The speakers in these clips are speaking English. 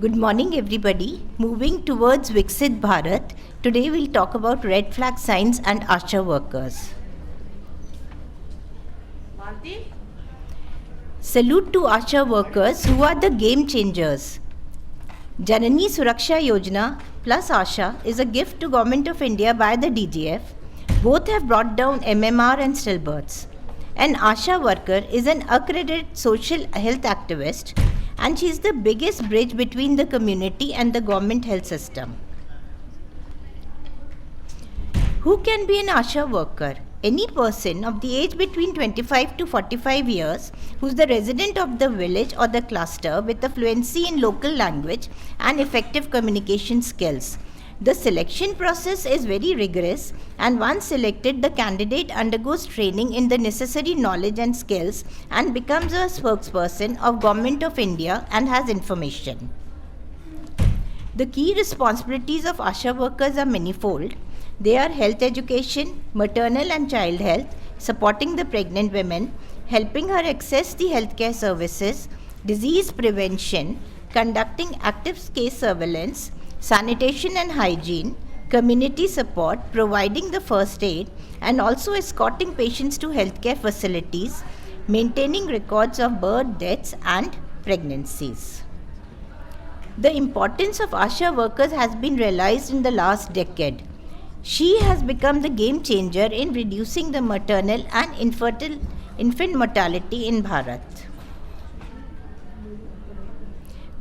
Good morning, everybody. Moving towards Viksit Bharat, today we'll talk about red flag signs and ASHA workers. Salute to ASHA workers who are the game changers. Janani Suraksha Yojana plus ASHA is a gift to Government of India by the DGF. Both have brought down MMR and stillbirths. An ASHA worker is an accredited social health activist, and she is the biggest bridge between the community and the government health system. Who can be an ASHA worker? Any person of the age between 25 to 45 years who is the resident of the village or the cluster with a fluency in local language and effective communication skills. The selection process is very rigorous, and once selected, the candidate undergoes training in the necessary knowledge and skills and becomes a spokesperson of Government of India and has information. The key responsibilities of ASHA workers are manifold. They are health education, maternal and child health, supporting the pregnant women, helping her access the healthcare services, disease prevention, conducting active case surveillance, sanitation and hygiene, community support, providing the first aid, and also escorting patients to healthcare facilities, maintaining records of birth, deaths, and pregnancies. The importance of ASHA workers has been realized in the last decade. She has become the game changer in reducing the maternal and infant mortality in Bharat.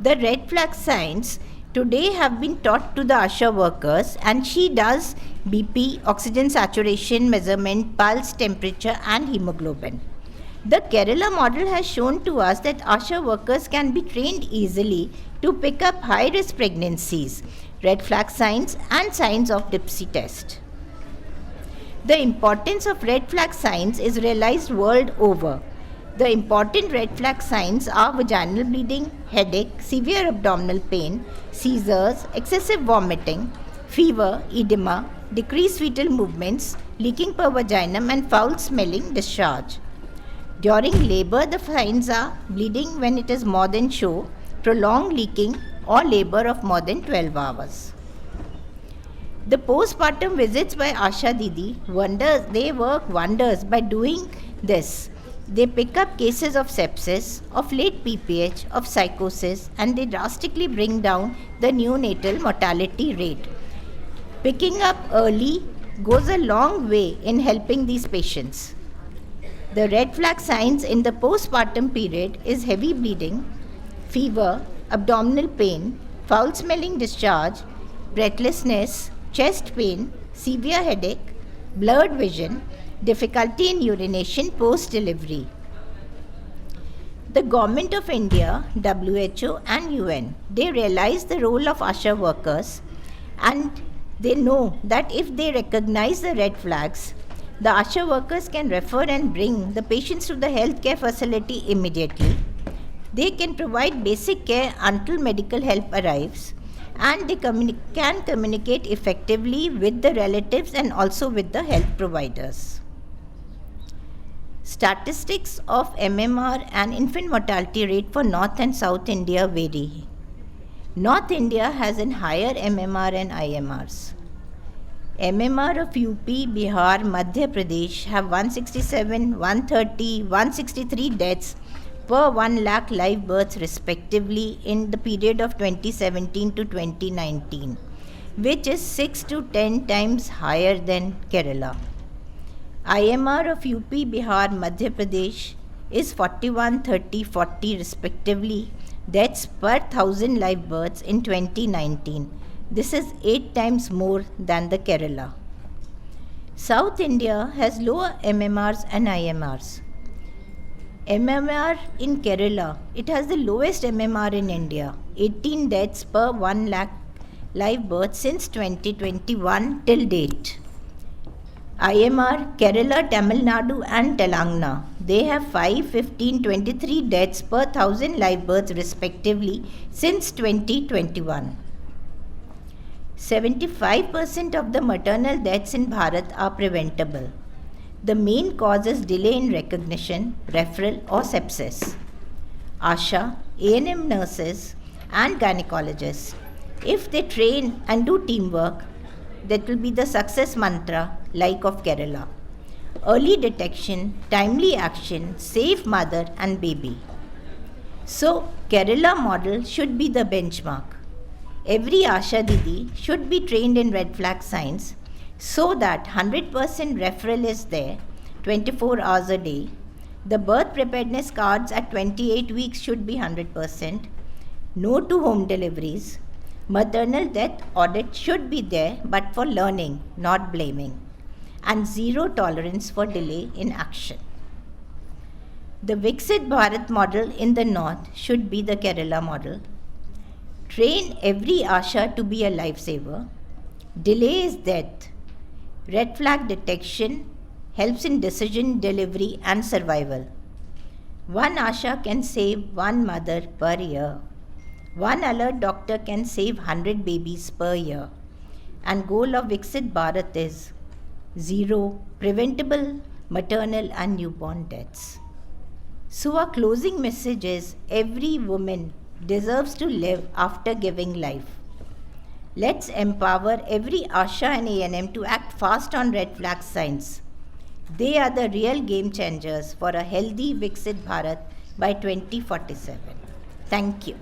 The red flag signs today have been taught to the ASHA workers, and she does BP, oxygen saturation measurement, pulse, temperature, and hemoglobin. The Kerala model has shown to us that ASHA workers can be trained easily to pick up high-risk pregnancies, red flag signs, and signs of DIPSI test. The importance of red flag signs is realized world over. The important red flag signs are vaginal bleeding, headache, severe abdominal pain, seizures, excessive vomiting, fever, edema, decreased fetal movements, leaking per vaginum, and foul-smelling discharge. During labor, the signs are bleeding when it is more than show, prolonged leaking, or labor of more than 12 hours. The postpartum visits by ASHA Didi they work wonders by doing this. They pick up cases of sepsis, of late PPH, of psychosis, and they drastically bring down the neonatal mortality rate. Picking up early goes a long way in helping these patients. The red flag signs in the postpartum period is heavy bleeding, fever, abdominal pain, foul-smelling discharge, breathlessness, chest pain, severe headache, blurred vision, difficulty in urination post-delivery. The Government of India, WHO and UN, they realize the role of ASHA workers, and they know that if they recognize the red flags, the ASHA workers can refer and bring the patients to the healthcare facility immediately. They can provide basic care until medical help arrives, and they can communicate effectively with the relatives and also with the health providers. Statistics of MMR and infant mortality rate for North and South India vary. North India has a higher MMR and IMRs. MMR of UP, Bihar, Madhya Pradesh have 167, 130, 163 deaths per 1 lakh live births respectively in the period of 2017 to 2019, which is 6 to 10 times higher than Kerala. IMR of UP, Bihar, Madhya Pradesh is 41, 30, 40 respectively deaths per 1000 live births in 2019. This is 8 times more than the Kerala. South India has lower MMRs and IMRs. MMR in Kerala, it has the lowest MMR in India, 18 deaths per 1 lakh live births since 2021 till date. IMR, Kerala, Tamil Nadu and Telangana, they have 5, 15, 23 deaths per 1000 live births respectively since 2021. 75% of the maternal deaths in Bharat are preventable. The main cause is delay in recognition, referral or sepsis. ASHA, A&M nurses and gynecologists. If they train and do teamwork, that will be the success mantra like of Kerala. Early detection, timely action, safe mother and baby. So, Kerala model should be the benchmark. Every Asha Didi should be trained in red flag signs so that 100% referral is there 24 hours a day. The birth preparedness cards at 28 weeks should be 100%. No to home deliveries. Maternal death audit should be there, but for learning, not blaming. And zero tolerance for delay in action. The Viksit Bharat model in the north should be the Kerala model. Train every Asha to be a lifesaver. Delay is death. Red flag detection helps in decision delivery and survival. One Asha can save one mother per year. One alert doctor can save 100 babies per year. And goal of Viksit Bharat is zero preventable maternal and newborn deaths. So our closing message is every woman deserves to live after giving life. Let's empower every Asha and ANM to act fast on red flag signs. They are the real game changers for a healthy Viksit Bharat by 2047. Thank you.